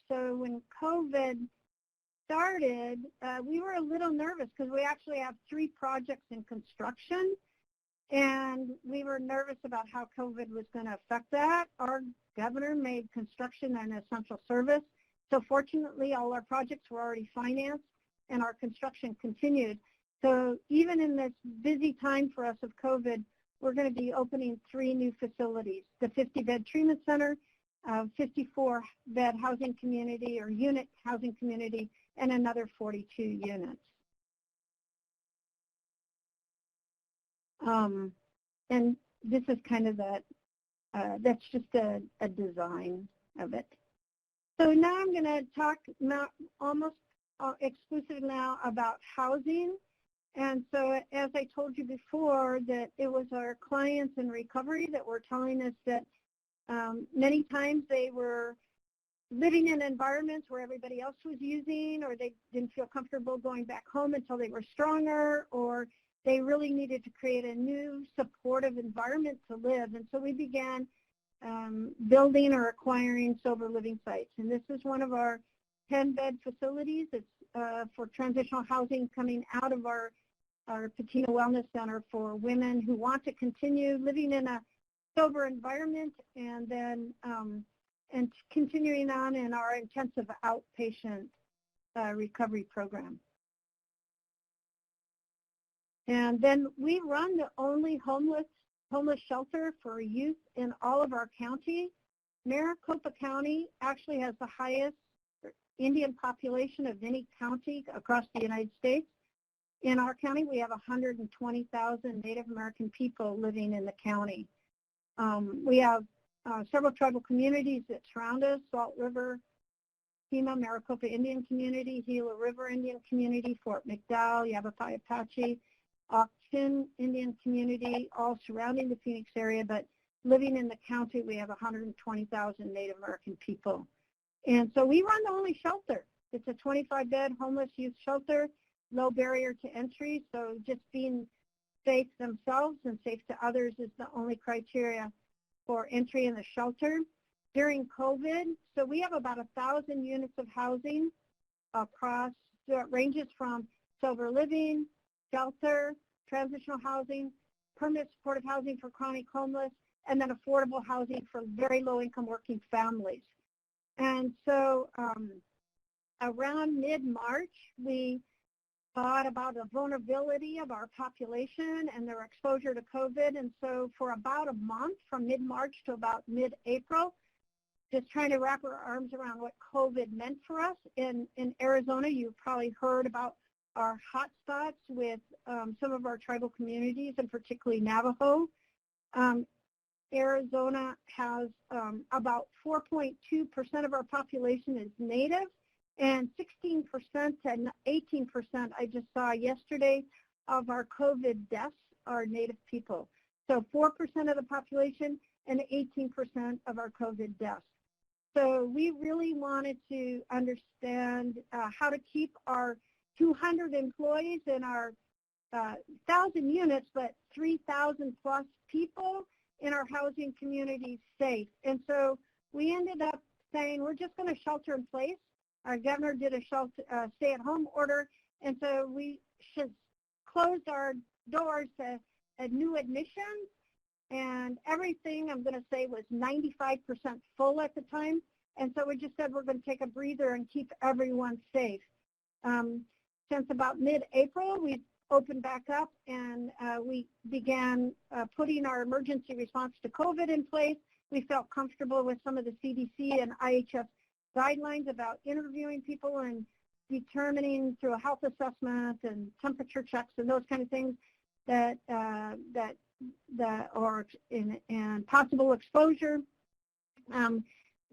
So when COVID started, we were a little nervous because we actually have 3 projects in construction, and we were nervous about how COVID was going to affect that. Our governor made construction an essential service, so fortunately all our projects were already financed and our construction continued. So even in this busy time for us of COVID, we're going to be opening 3 new facilities: the 50-bed treatment center, 54-bed housing community or unit housing community, and another 42 units. And this is kind of that's just a design of it. So now I'm going to talk almost exclusively now about housing. And so as I told you before, that it was our clients in recovery that were telling us that many times they were living in environments where everybody else was using, or they didn't feel comfortable going back home until they were stronger, or they really needed to create a new supportive environment to live. And so we began building or acquiring sober living sites. And this is one of our 10-bed facilities. It's for transitional housing coming out of our Patina Wellness Center for women who want to continue living in a sober environment, and then and continuing on in our intensive outpatient recovery program. And then we run the only homeless shelter for youth in all of our county. Maricopa County actually has the highest Indian population of any county across the United States. In our county, we have 120,000 Native American people living in the county. We have several tribal communities that surround us: Salt River, Pima, Maricopa Indian Community, Gila River Indian Community, Fort McDowell, Yavapai Apache, Auction Indian Community, all surrounding the Phoenix area, but living in the county, we have 120,000 Native American people. And so we run the only shelter. It's a 25-bed homeless youth shelter, low barrier to entry, so just being safe themselves and safe to others is the only criteria for entry in the shelter. During COVID, so we have about 1,000 units of housing across, so it ranges from sober living, shelter, transitional housing, permanent supportive housing for chronic homeless, and then affordable housing for very low-income working families. And so around mid-March, we thought about the vulnerability of our population and their exposure to COVID. And so for about a month, from mid-March to about mid-April, just trying to wrap our arms around what COVID meant for us. In Arizona, you've probably heard about our hotspots with some of our tribal communities, and particularly Navajo. Arizona has about 4.2% of our population is Native, and 16% and 18%, I just saw yesterday, of our COVID deaths are Native people. So 4% of the population and 18% of our COVID deaths. So we really wanted to understand how to keep our 200 employees in our 1,000 units, but 3,000 plus people in our housing communities safe. And so we ended up saying we're just going to shelter in place. Our governor did a stay-at-home order, and so we closed our doors to new admissions, and everything, I'm going to say, was 95% full at the time. And so we just said we're going to take a breather and keep everyone safe. Since about mid-April, we opened back up, and we began putting our emergency response to COVID in place. We felt comfortable with some of the CDC and IHS guidelines about interviewing people and determining through a health assessment and temperature checks and those kind of things that and possible exposure,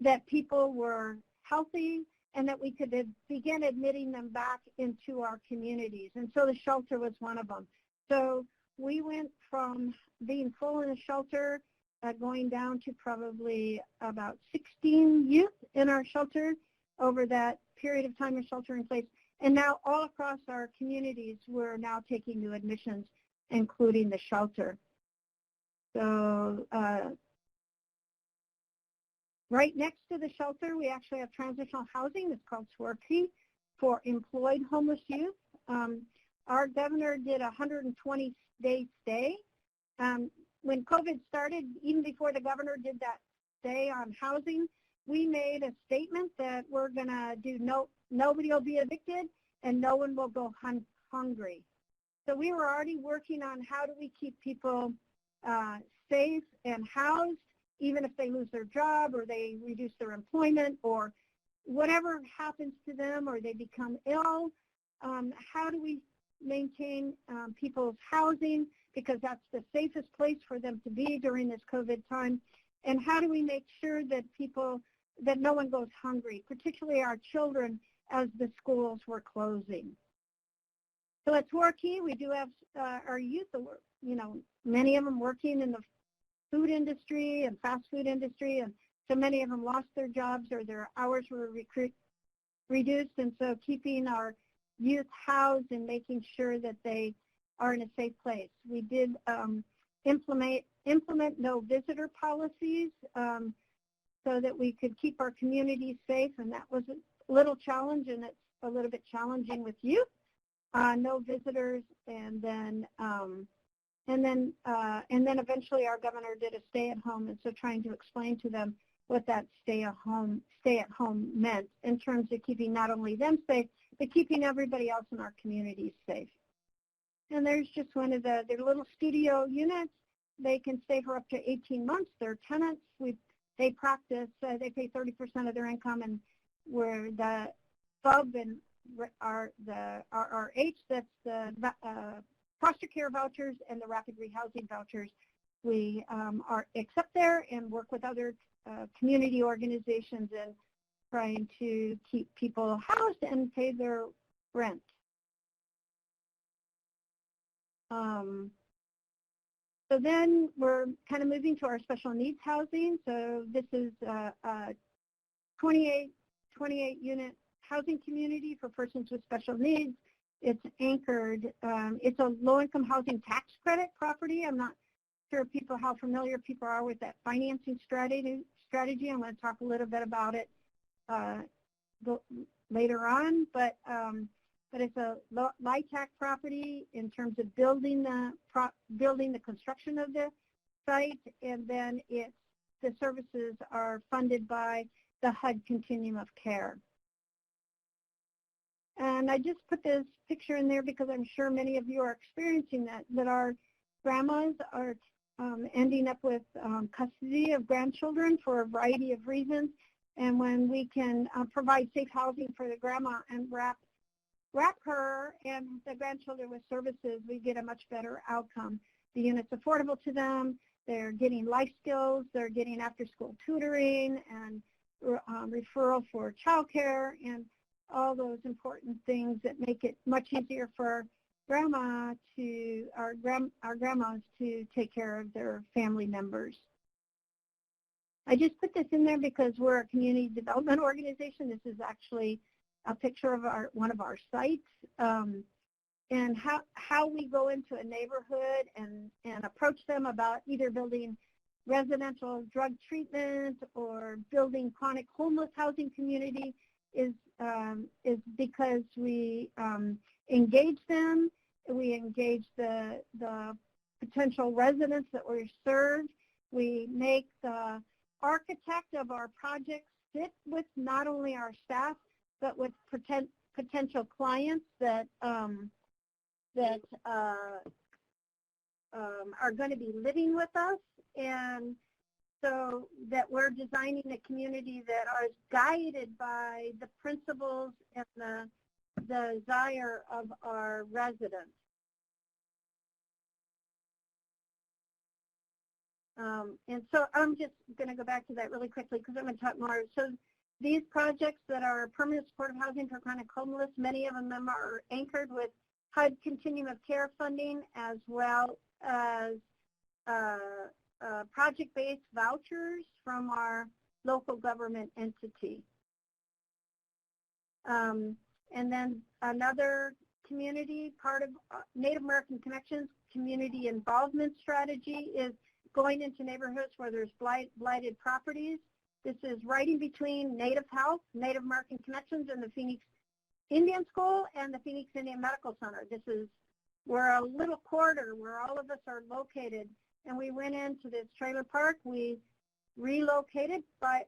that people were healthy and that we could begin admitting them back into our communities. And so the shelter was one of them. So we went from being full in the shelter, going down to probably about 16 youth in our shelter over that period of time of shelter in place. And now all across our communities, we're now taking new admissions, including the shelter. So Right next to the shelter, we actually have transitional housing. It's called SWRP for employed homeless youth. Our governor did a 120-day stay. When COVID started, even before the governor did that stay on housing, we made a statement that we're going to do nobody will be evicted and no one will go hungry. So we were already working on how do we keep people safe and housed, even if they lose their job or they reduce their employment or whatever happens to them or they become ill. How do we maintain people's housing, because that's the safest place for them to be during this COVID time? And how do we make sure that that no one goes hungry, particularly our children, as the schools were closing? So at SWRP, we do have our youth, many of them working in the food industry and fast food industry, and so many of them lost their jobs or their hours were reduced, and so keeping our youth housed and making sure that they are in a safe place. We did implement no visitor policies so that we could keep our communities safe, and that was a little challenge, and it's a little bit challenging with youth. No visitors, and then eventually our governor did a stay-at-home, and so trying to explain to them what that stay-at-home meant in terms of keeping not only them safe, but keeping everybody else in our communities safe. And there's just one of their little studio units. They can stay for up to 18 months. They're tenants. They practice. They pay 30% of their income, and where the FUB and our RRH, that's the foster care vouchers and the rapid rehousing vouchers, we accept there and work with other community organizations in trying to keep people housed and pay their rent. So then we're kind of moving to our special needs housing. So this is a 28-unit housing community for persons with special needs. It's anchored. It's a low-income housing tax credit property. I'm not sure how familiar people are with that financing strategy. I'm going to talk a little bit about it later on, but it's a LIHTC property in terms of building the construction of the site, and then the services are funded by the HUD Continuum of Care. And I just put this picture in there because I'm sure many of you are experiencing that our grandmas are ending up with custody of grandchildren for a variety of reasons. And when we can provide safe housing for the grandma and wrap her and the grandchildren with services, we get a much better outcome. The unit's affordable to them. They're getting life skills. They're getting after-school tutoring and referral for childcare and all those important things that make it much easier for our grandmas to take care of their family members. I just put this in there because we're a community development organization. This is actually a picture of one of our sites, and how we go into a neighborhood and approach them about either building residential drug treatment or building chronic homeless housing community is because we engage them. We engage the potential residents that we serve. We make the architect of our projects sit with not only our staff, but with potential clients that are going to be living with us, and so that we're designing a community that is guided by the principles and the desire of our residents. And so I'm just going to go back to that really quickly because I'm going to talk more. So these projects that are permanent supportive housing for chronic homeless, many of them are anchored with HUD Continuum of Care funding, as well as project-based vouchers from our local government entity. And then another community, part of Native American Connections community involvement strategy, is going into neighborhoods where there's blighted properties This is right in between Native Health, Native American Connections, and the Phoenix Indian School and the Phoenix Indian Medical Center. We're a little quarter where all of us are located, and we went into this trailer park. We relocated, but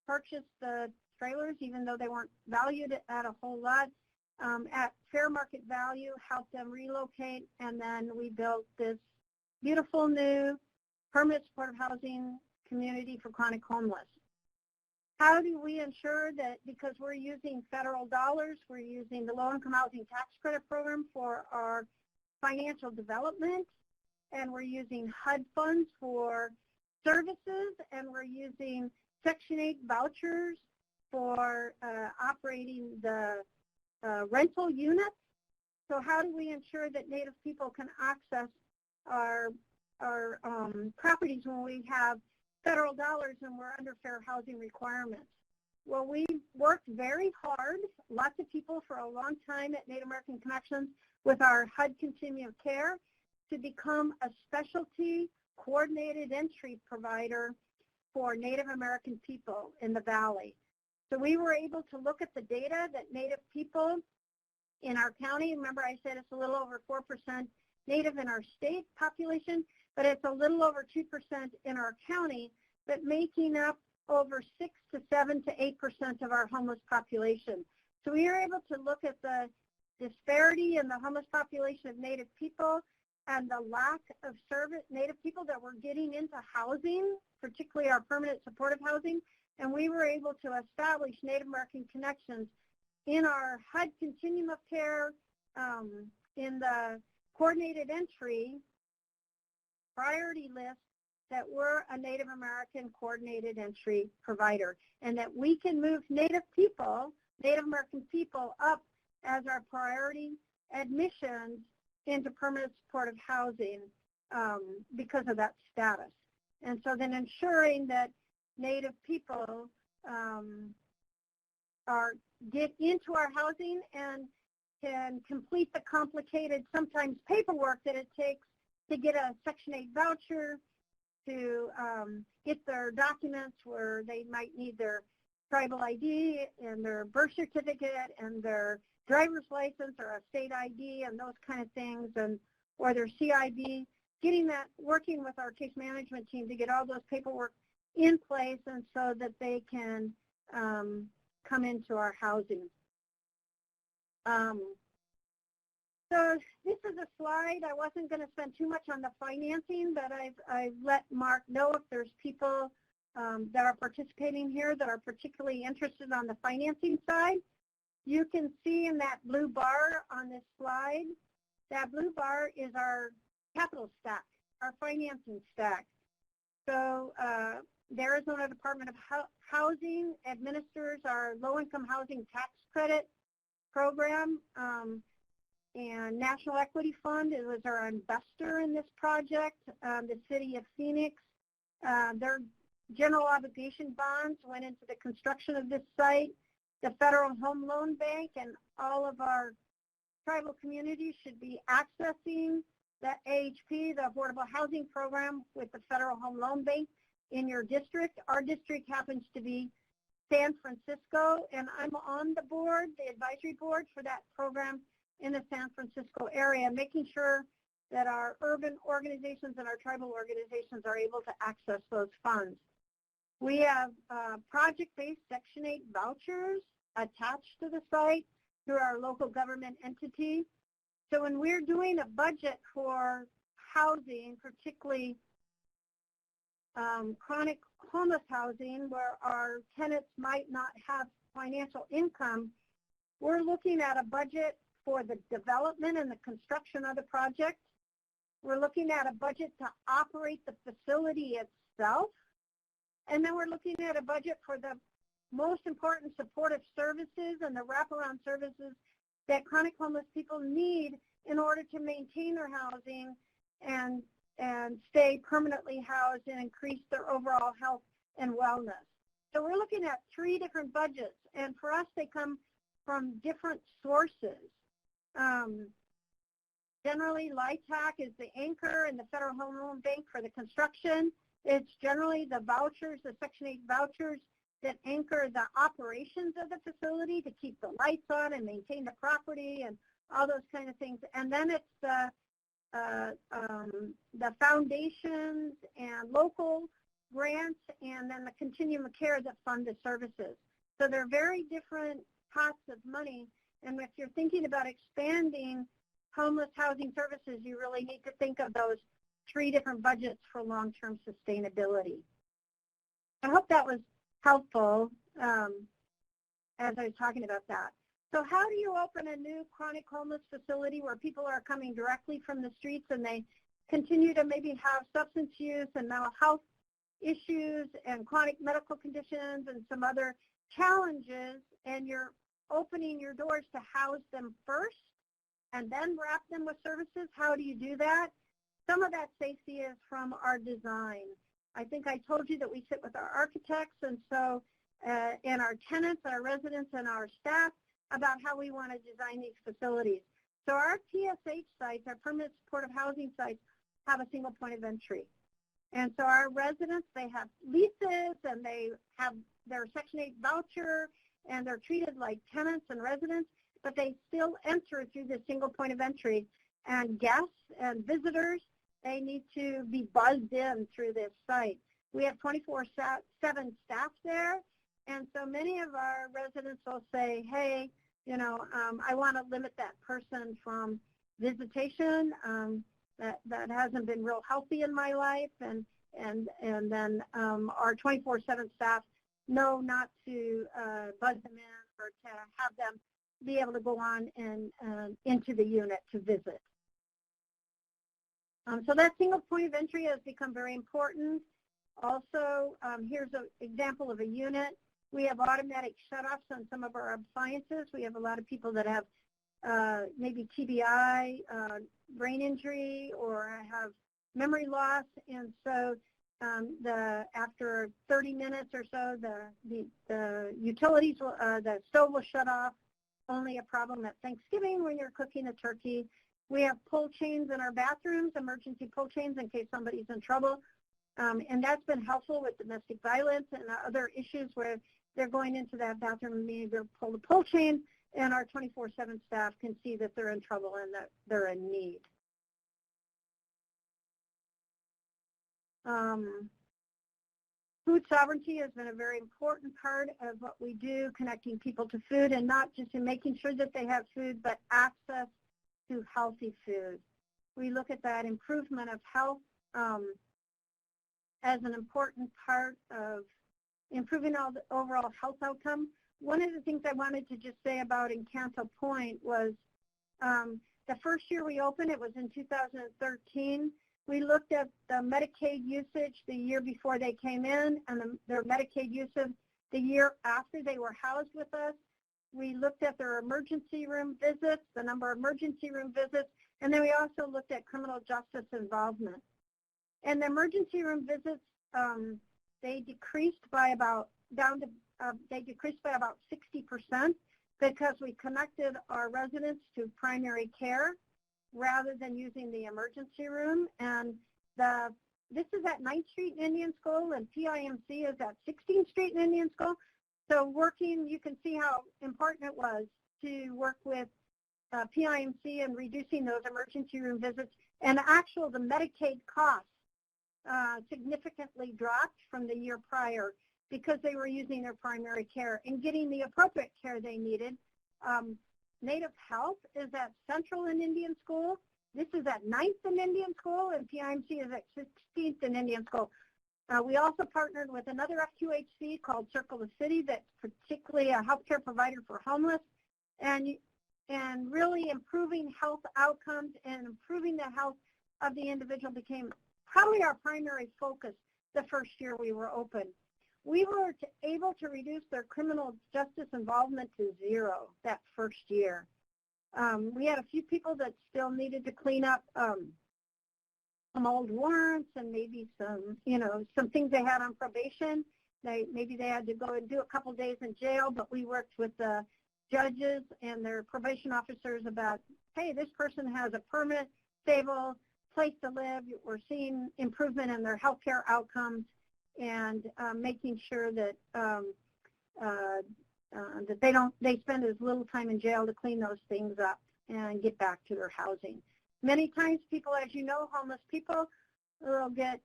purchased the trailers, even though they weren't valued at a whole lot, at fair market value, helped them relocate, and then we built this beautiful new permanent supportive housing community for chronic homeless. How do we ensure that, because we're using federal dollars, we're using the low-income housing tax credit program for our financial development, and we're using HUD funds for services, and we're using Section 8 vouchers for operating the rental units. So how do we ensure that Native people can access our properties when we have federal dollars and we're under fair housing requirements? Well, we worked very hard, lots of people for a long time at Native American Connections with our HUD continuum of care to become a specialty coordinated entry provider for Native American people in the Valley. So we were able to look at the data that Native people in our county, remember I said it's a little over 4% Native in our state population, but it's a little over 2% in our county, but making up over 6 to 7 to 8% of our homeless population. So we were able to look at the disparity in the homeless population of Native people and the lack of service, Native people that were getting into housing, particularly our permanent supportive housing, and we were able to establish Native American Connections in our HUD continuum of care, in the coordinated entry priority list, that we're a Native American coordinated entry provider, and that we can move Native American people up as our priority admissions into permanent supportive housing because of that status. And so then ensuring that Native people get into our housing and can complete the complicated, sometimes paperwork that it takes to get a Section 8 voucher, to get their documents where they might need their tribal ID and their birth certificate and their driver's license or a state ID and those kind of things, and or their CIB, getting that, working with our case management team to get all those paperwork in place and so that they can come into our housing. So this is a slide. I wasn't going to spend too much on the financing, but I've let Mark know if there's people that are participating here that are particularly interested on the financing side. You can see in that blue bar on this slide, that blue bar is our capital stack, our financing stack. So the Arizona Department of Housing administers our low-income housing tax credit program, and National Equity Fund was our investor in this project. The City of Phoenix, their general obligation bonds went into the construction of this site. The Federal Home Loan Bank and all of our tribal communities should be accessing the AHP, the Affordable Housing Program, with the Federal Home Loan Bank in your district. Our district happens to be San Francisco, and I'm on the board, the advisory board for that program in the San Francisco area, making sure that our urban organizations and our tribal organizations are able to access those funds. We have project-based Section 8 vouchers attached to the site through our local government entity. So when we're doing a budget for housing, particularly chronic homeless housing, where our tenants might not have financial income, we're looking at a budget for the development and the construction of the project. We're looking at a budget to operate the facility itself. And then we're looking at a budget for the most important supportive services and the wraparound services that chronic homeless people need in order to maintain their housing and stay permanently housed and increase their overall health and wellness. So we're looking at 3 different budgets, and for us they come from different sources. Generally, LIHTC is the anchor and the Federal Home Loan Bank for the construction. It's generally the vouchers, the Section 8 vouchers that anchor the operations of the facility to keep the lights on and maintain the property and all those kind of things. And then it's the foundations and local grants, and then the continuum of care that fund the services. So they're very different pots of money. And if you're thinking about expanding homeless housing services, you really need to think of those 3 different budgets for long-term sustainability. I hope that was helpful as I was talking about that. So how do you open a new chronic homeless facility where people are coming directly from the streets and they continue to maybe have substance use and mental health issues and chronic medical conditions and some other challenges, and you're opening your doors to house them first and then wrap them with services? How do you do that? Some of that safety is from our design. I think I told you that we sit with our architects and so and our tenants, our residents, and our staff about how we want to design these facilities. So our PSH sites, our permanent supportive housing sites, have a single point of entry. And so our residents, they have leases and they have their Section 8 voucher and they're treated like tenants and residents, but they still enter through the single point of entry. And guests and visitors, they need to be buzzed in through this site. We have 24/7 staff there, and so many of our residents will say, hey, you know, I want to limit that person from visitation. That hasn't been real healthy in my life, and then our 24/7 staff know not to buzz them in or to have them be able to go on and into the unit to visit. So that single point of entry has become very important. Also, here's an example of a unit. We have automatic shutoffs on some of our appliances. We have a lot of people that have maybe TBI, brain injury, or have memory loss, and so after 30 minutes or so, the utilities, the stove will shut off. Only a problem at Thanksgiving when you're cooking a turkey. We have pull chains in our bathrooms, emergency pull chains in case somebody's in trouble, and that's been helpful with domestic violence and other issues where they're going into that bathroom and being able to pull the pull chain, and our 24/7 staff can see that they're in trouble and that they're in need. Food sovereignty has been a very important part of what we do, connecting people to food, and not just in making sure that they have food, but access to healthy food. We look at that improvement of health as an important part of improving all the overall health outcome. One of the things I wanted to just say about Encanto Pointe was the first year we opened, it was in 2013. We looked at the Medicaid usage the year before they came in and their Medicaid usage the year after they were housed with us. We looked at their emergency room visits, the number of emergency room visits, and then we also looked at criminal justice involvement. And the emergency room visits, they decreased by about 60% because we connected our residents to primary care rather than using the emergency room. And this is at 9th Street and Indian School, and PIMC is at 16th Street and Indian School. So you can see how important it was to work with PIMC and reducing those emergency room visits. And the Medicaid costs significantly dropped from the year prior because they were using their primary care and getting the appropriate care they needed. Native Health is at Central and Indian School. This is at 9th and Indian School, and PIMC is at 16th and Indian School. We also partnered with another FQHC called Circle the City, that's particularly a healthcare provider for homeless, and really improving health outcomes and improving the health of the individual became probably our primary focus the first year we were open. We were able to reduce their criminal justice involvement to 0 that first year. We had a few people that still needed to clean up some old warrants and maybe some things they had on probation. Maybe they had to go and do a couple days in jail, but we worked with the judges and their probation officers about, hey, this person has a permanent, stable place to live. We're seeing improvement in their healthcare outcomes, and making sure that that they spend as little time in jail to clean those things up and get back to their housing. Many times people, as you know, homeless people will get,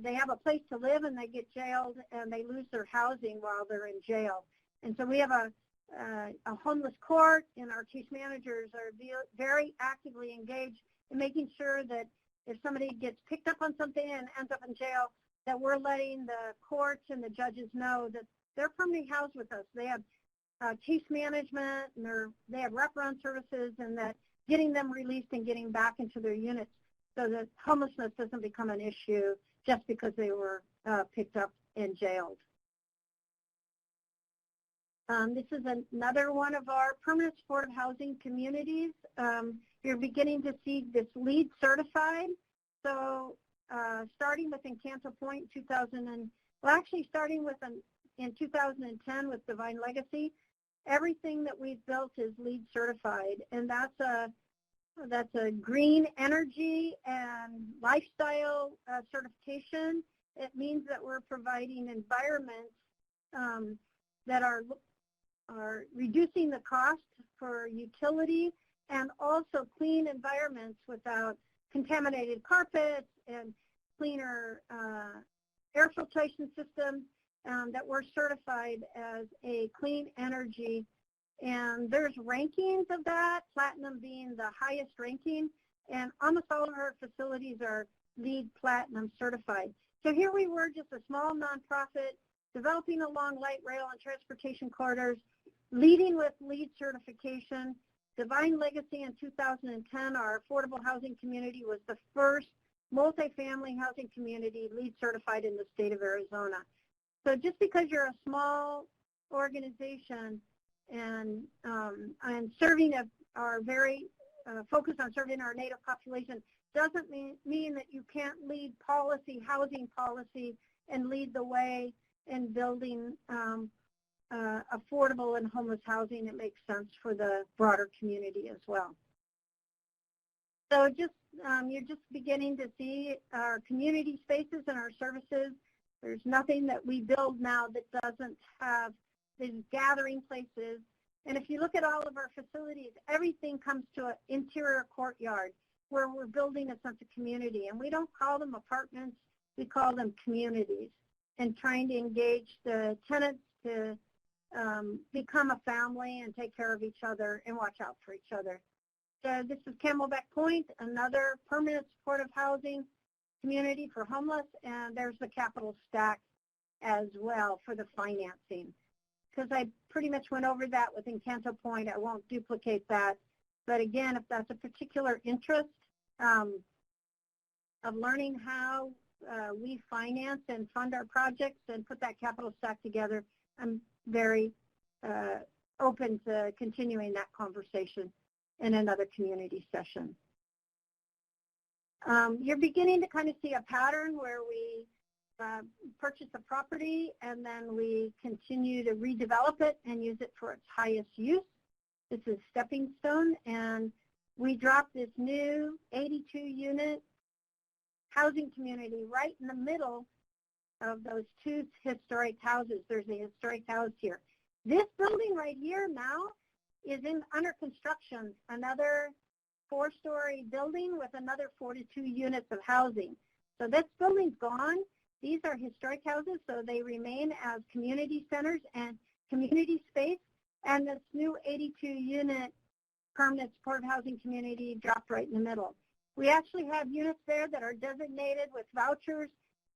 they have a place to live and they get jailed and they lose their housing while they're in jail. And so we have a homeless court, and our case managers are very actively engaged in making sure that if somebody gets picked up on something and ends up in jail, that we're letting the courts and the judges know that they're permanently housed with us. They have case management, and they have wraparound services, and that getting them released and getting back into their units so that homelessness doesn't become an issue just because they were picked up and jailed. This is another one of our permanent supportive housing communities. You're beginning to see this LEED certified. So starting with Encanto Pointe starting with in 2010 with Devine Legacy, everything that we've built is LEED certified, and that's a green energy and lifestyle certification. It means that we're providing environments that are reducing the cost for utility, and also clean environments without contaminated carpets and cleaner air filtration systems, that we're certified as a clean energy. And there's rankings of that, platinum being the highest ranking, and almost all of our facilities are LEED Platinum certified. So here we were, just a small nonprofit, developing along light rail and transportation corridors, leading with LEED certification. Devine Legacy in 2010, our affordable housing community, was the first multifamily housing community LEED certified in the state of Arizona. So just because you're a small organization and serving our very focused on serving our Native population doesn't mean that you can't lead policy, housing policy, and lead the way in building affordable and homeless housing that makes sense for the broader community as well. So you're just beginning to see our community spaces and our services. There's nothing that we build now that doesn't have these gathering places. And if you look at all of our facilities, everything comes to an interior courtyard where we're building a sense of community. And we don't call them apartments, we call them communities, and trying to engage the tenants to become a family and take care of each other and watch out for each other. So this is Camelback Pointe, another permanent supportive housing community for homeless, and there's the capital stack as well for the financing. Because I pretty much went over that with Encanto Pointe, I won't duplicate that. But again, if that's a particular interest of learning how we finance and fund our projects and put that capital stack together, I'm very open to continuing that conversation in another community session. You're beginning to kind of see a pattern where we purchase a property and then we continue to redevelop it and use it for its highest use. This is Stepping Stone, and we dropped this new 82-unit housing community right in the middle of those two historic houses. There's a historic house here. This building right here now is under construction, another 4-story building with another 42 units of housing. So this building's gone. These are historic houses, so they remain as community centers and community space. And this new 82-unit permanent supportive housing community dropped right in the middle. We actually have units there that are designated with vouchers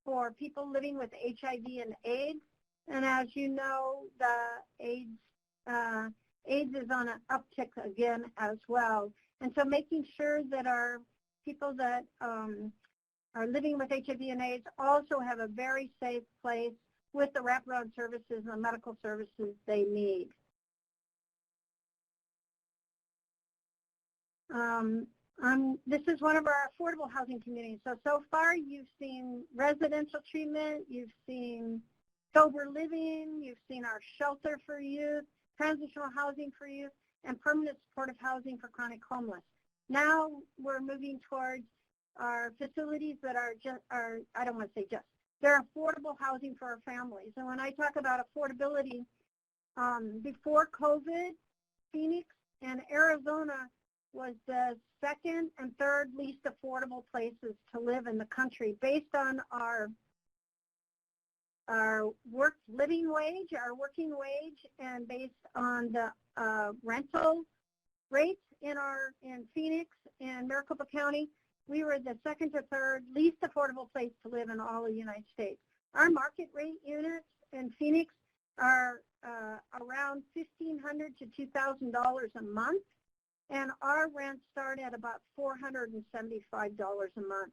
for people living with HIV and AIDS. And as you know, the AIDS is on an uptick again as well. And so making sure that our people that are living with HIV and AIDS also have a very safe place with the wraparound services and the medical services they need. This is one of our affordable housing communities. So far you've seen residential treatment, you've seen sober living, you've seen our shelter for youth, transitional housing for youth, and permanent supportive housing for chronic homeless. Now we're moving towards our facilities that are I don't want to say just, they're affordable housing for our families. And when I talk about affordability, Before COVID, Phoenix and Arizona was the second and third least affordable places to live in the country based on our working wage, and based on the rental rates in Phoenix and Maricopa County. We were the second to third least affordable place to live in all of the United States. Our market rate units in Phoenix are around $1,500 to $2,000 a month, and our rents start at about $475 a month.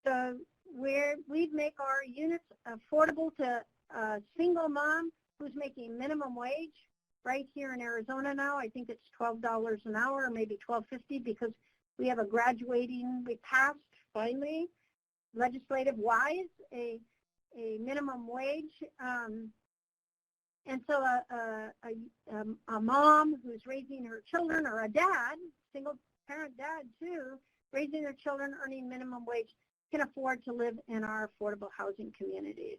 So we'd make our units affordable to a single mom who's making minimum wage. Right here in Arizona now, I think it's $12 an hour, or maybe $12.50, because we have we passed finally, legislative-wise, a minimum wage. And so a mom who's raising her children, or a dad, single parent dad too, raising their children, earning minimum wage, can afford to live in our affordable housing communities.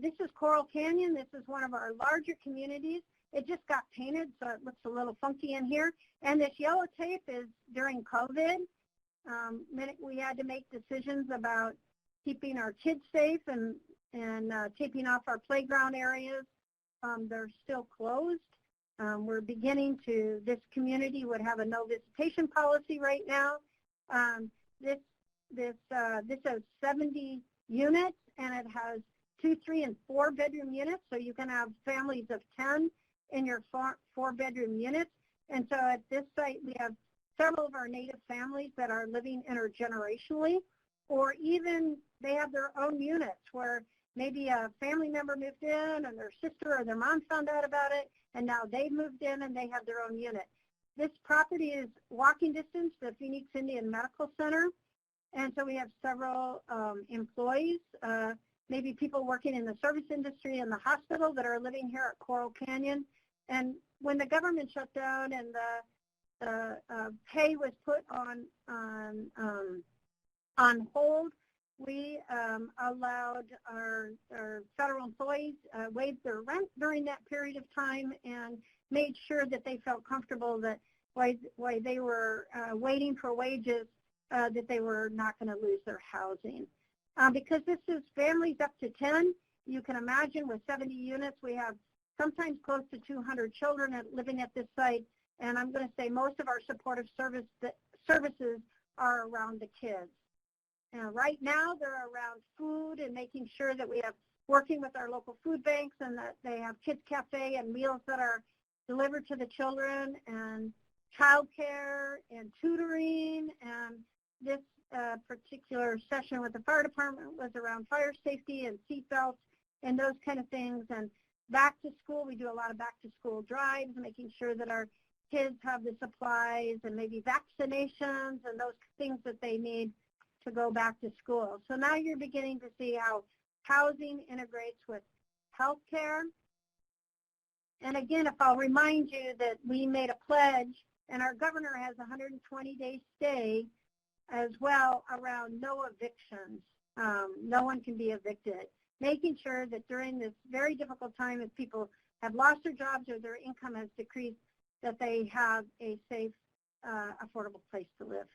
This is Coral Canyon. This is one of our larger communities. It just got painted, so it looks a little funky in here. And this yellow tape is during COVID. We had to make decisions about keeping our kids safe and taping off our playground areas. They're still closed. We're beginning to, this community would have a no visitation policy right now. This has 70 units, and it has 2, 3, and 4 bedroom units, so you can have families of 10 in your 4 bedroom units. And so at this site, we have several of our Native families that are living intergenerationally, or even they have their own units where maybe a family member moved in and their sister or their mom found out about it, and now they've moved in and they have their own unit. This property is walking distance to the Phoenix Indian Medical Center, and so we have several employees, maybe people working in the service industry in the hospital that are living here at Coral Canyon. And when the government shut down and the pay was put on hold, we allowed our federal employees waive their rent during that period of time, and made sure that they felt comfortable that while they were waiting for wages, that they were not going to lose their housing. Because this is families up to 10, you can imagine with 70 units, we have sometimes close to 200 children living at this site, and I'm going to say most of our supportive services are around the kids. Right now, they're around food and making sure that we have working with our local food banks, and that they have kids cafe and meals that are delivered to the children, and childcare and tutoring. And this particular session with the fire department was around fire safety and seatbelts and those kind of things. And back to school, we do a lot of back to school drives, making sure that our kids have the supplies and maybe vaccinations and those things that they need to go back to school. So now you're beginning to see how housing integrates with healthcare. And again, if I'll remind you that we made a pledge, and our governor has a 120-day stay as well around no evictions. No one can be evicted. Making sure that during this very difficult time, if people have lost their jobs or their income has decreased, that they have a safe, affordable place to live.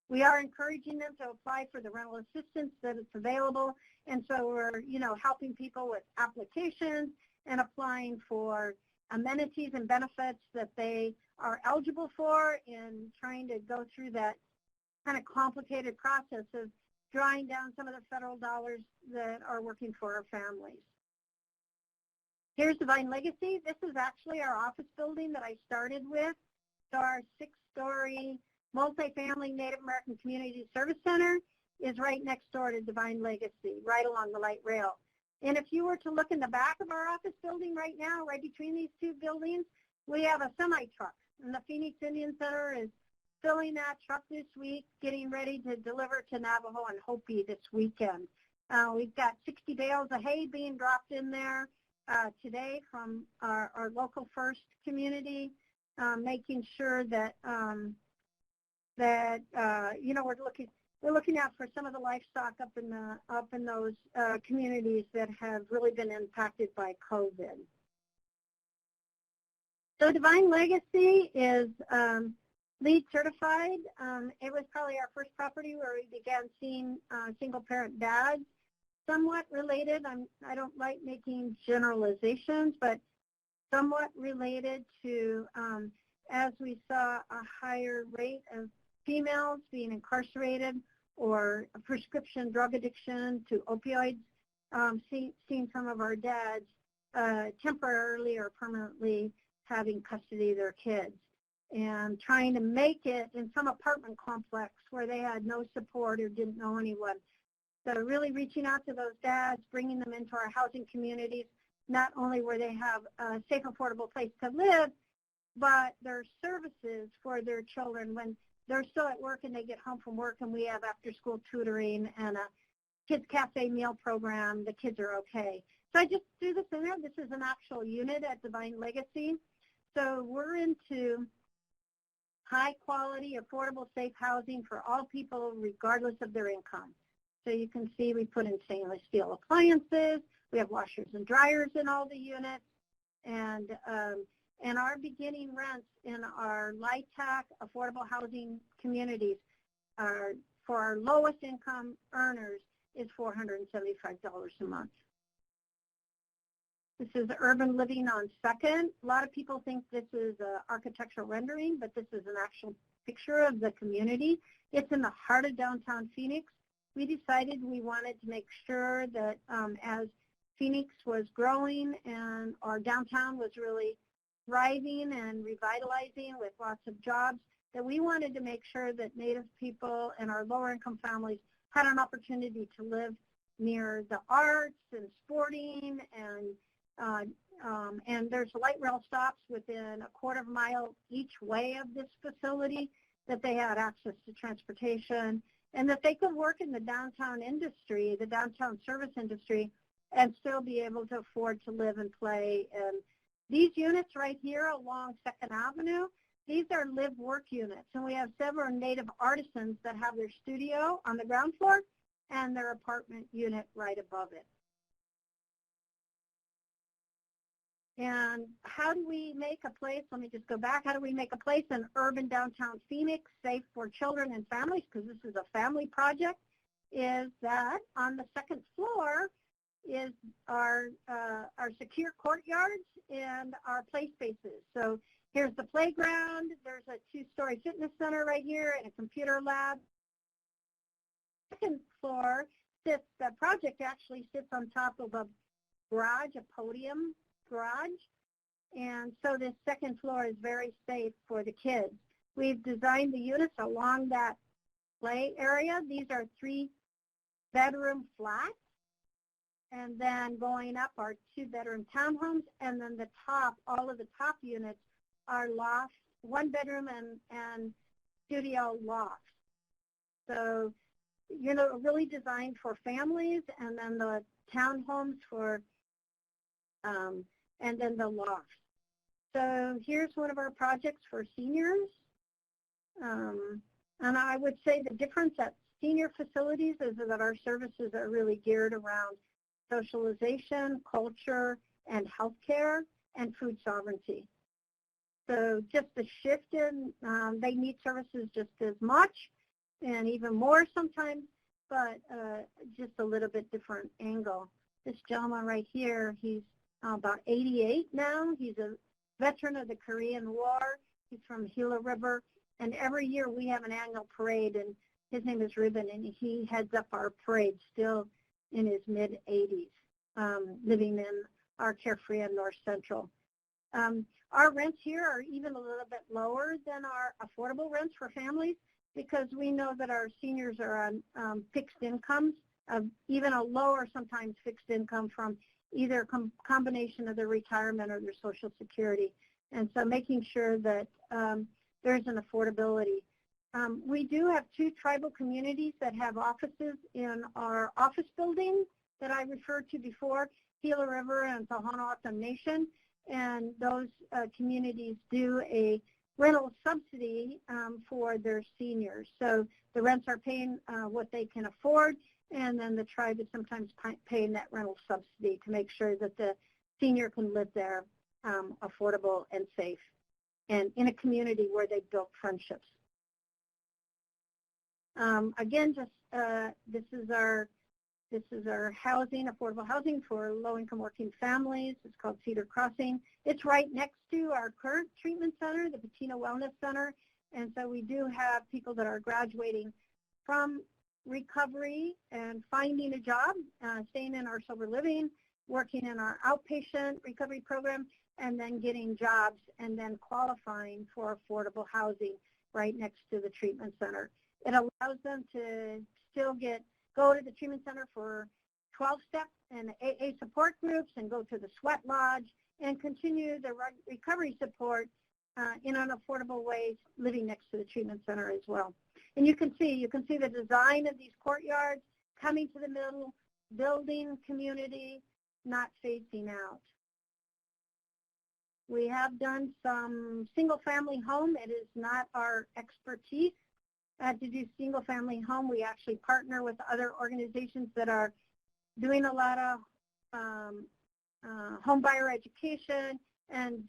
We are encouraging them to apply for the rental assistance that it's available, and so we're, helping people with applications and applying for amenities and benefits that they are eligible for, and trying to go through that kind of complicated process of drawing down some of the federal dollars that are working for our families. Here's Devine Legacy. This is actually our office building that I started with. So our 6-story multifamily Native American Community Service Center is right next door to Devine Legacy, right along the light rail. And if you were to look in the back of our office building right now, right between these two buildings, we have a semi-truck. And the Phoenix Indian Center is filling that truck this week, getting ready to deliver to Navajo and Hopi this weekend. We've got 60 bales of hay being dropped in there today from our local first community, making sure that we're looking out for some of the livestock up in those communities that have really been impacted by COVID. So Devine Legacy is LEED certified. It was probably our first property where we began seeing single-parent dads. Somewhat related, I don't like making generalizations, but somewhat related to as we saw a higher rate of females being incarcerated or a prescription drug addiction to opioids, seeing some of our dads temporarily or permanently having custody of their kids and trying to make it in some apartment complex where they had no support or didn't know anyone. So really reaching out to those dads, bringing them into our housing communities, not only where they have a safe, affordable place to live, but their services for their children when they're still at work and they get home from work, and we have after-school tutoring and a kids cafe meal program. The kids are okay. So I just threw this in there. This is an actual unit at Devine Legacy. So we're into high-quality, affordable, safe housing for all people regardless of their income. So you can see we put in stainless steel appliances. We have washers and dryers in all the units. And our beginning rents in our LIHTC affordable housing communities are, for our lowest income earners, is $475 a month. This is urban living on Second. A lot of people think this is an architectural rendering, but this is an actual picture of the community. It's in the heart of downtown Phoenix. We decided we wanted to make sure that as Phoenix was growing and our downtown was really thriving and revitalizing with lots of jobs, that we wanted to make sure that Native people and our lower income families had an opportunity to live near the arts and sporting, and there's light rail stops within a quarter of a mile each way of this facility, that they had access to transportation, and that they could work in the downtown industry, the downtown service industry, and still be able to afford to live and play. And these units right here along 2nd Avenue, these are live-work units, and we have several Native artisans that have their studio on the ground floor and their apartment unit right above it. And how do we make a place, let me just go back, how do we make a place in urban downtown Phoenix safe for children and families, because this is a family project, is that on the 2nd floor is our secure courtyards and our play spaces. So here's the playground, there's a 2-story fitness center right here and a computer lab. 2nd floor the project actually sits on top of a garage, a podium garage, and so this 2nd floor is very safe for the kids. We've designed the units along that play area. These are 3-bedroom flats, and then going up are 2-bedroom townhomes, and then the top, all of the top units are lofts, 1-bedroom and studio lofts. So, you know, really designed for families, and then the townhomes for and then the lofts. So here's one of our projects for seniors. And I would say the difference at senior facilities is that our services are really geared around socialization, culture, and healthcare, and food sovereignty. So just the shift in, they need services just as much and even more sometimes, but just a little bit different angle. This gentleman right here, he's about 88 now. He's a veteran of the Korean War. He's from Gila River, and every year we have an annual parade, and his name is Ruben, and he heads up our parade still in his mid-80s, living in our carefree and North Central. Our rents here are even a little bit lower than our affordable rents for families, because we know that our seniors are on fixed incomes, even a lower sometimes fixed income from either a combination of their retirement or their Social Security. And so making sure that there's an affordability. We do have 2 tribal communities that have offices in our office building that I referred to before, Gila River and Tohono O'odham Nation, and those communities do a rental subsidy for their seniors. So the rents are paying what they can afford, and then the tribe is sometimes paying that rental subsidy to make sure that the senior can live there affordable and safe, and in a community where they built friendships. Again, just this is our housing, affordable housing for low-income working families. It's called Cedar Crossing. It's right next to our current treatment center, the Patina Wellness Center, and so we do have people that are graduating from recovery and finding a job, staying in our sober living, working in our outpatient recovery program, and then getting jobs and then qualifying for affordable housing right next to the treatment center. It allows them to still go to the treatment center for 12-step and AA support groups and go to the sweat lodge and continue the recovery support in an affordable way, living next to the treatment center as well. And you can see the design of these courtyards coming to the middle, building community, not facing out. We have done some single-family home. It is not our expertise to do single-family home. We actually partner with other organizations that are doing a lot of home buyer education and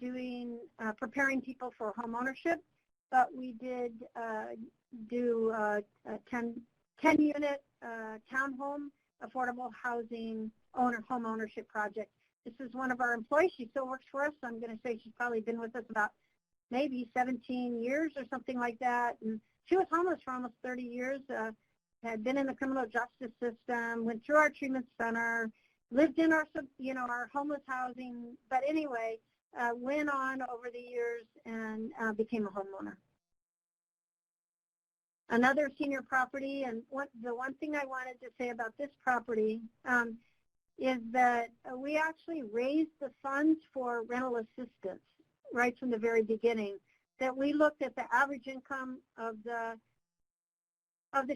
preparing people for home ownership. But we did do a 10-unit townhome affordable housing home ownership project. This is one of our employees. She still works for us. So I'm going to say she's probably been with us about maybe 17 years or something like that. And she was homeless for almost 30 years, had been in the criminal justice system, went through our treatment center, lived in our homeless housing. But anyway, went on over the years and became a homeowner. Another senior property, and the one thing I wanted to say about this property is that we actually raised the funds for rental assistance right from the very beginning. That we looked at the average income of the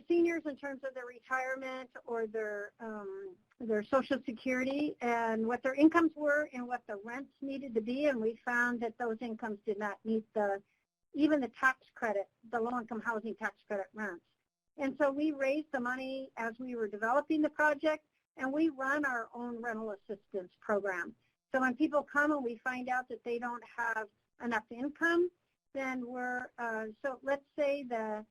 seniors in terms of their retirement or their Social Security and what their incomes were and what the rents needed to be, and we found that those incomes did not meet even the tax credit, the low-income housing tax credit rents. And so we raised the money as we were developing the project, and we run our own rental assistance program. So when people come and we find out that they don't have enough income, then we're so let's say the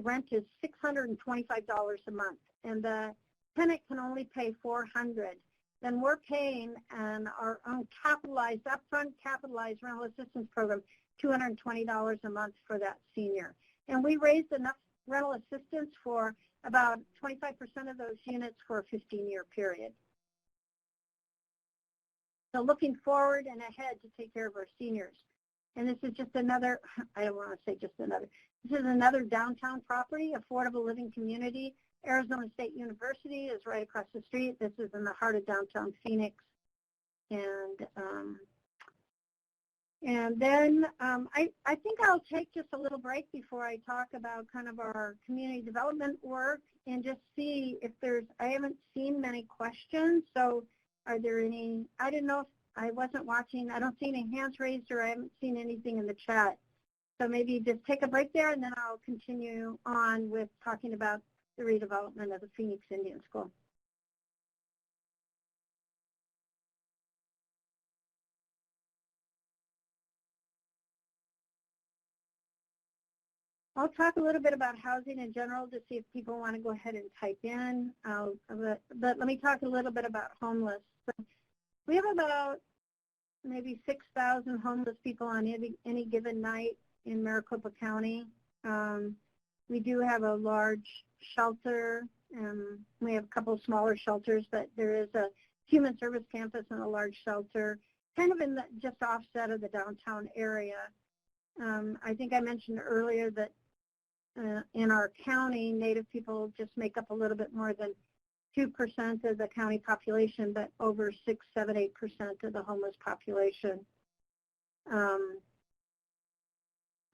rent is $625 a month, and the tenant can only pay $400. Then we're paying our own upfront capitalized rental assistance program $220 a month for that senior. And we raised enough rental assistance for about 25% of those units for a 15-year period. So looking forward and ahead to take care of our seniors. And this is just another, I don't want to say just another, this is another downtown property, affordable living community. Arizona State University is right across the street. This is in the heart of downtown Phoenix. And then I think I'll take just a little break before I talk about kind of our community development work and just see if I haven't seen many questions. So are there any, I don't know if I wasn't watching, I don't see any hands raised or I haven't seen anything in the chat. So maybe just take a break there and then I'll continue on with talking about the redevelopment of the Phoenix Indian School. I'll talk a little bit about housing in general to see if people want to go ahead and type in. But let me talk a little bit about homeless. So we have about maybe 6,000 homeless people on any given night in Maricopa County. We do have a large shelter. We have a couple of smaller shelters, but there is a human service campus and a large shelter, kind of in the just offset of the downtown area. I think I mentioned earlier that in our county, Native people just make up a little bit more than 2% of the county population, but over 6, 7, 8% of the homeless population.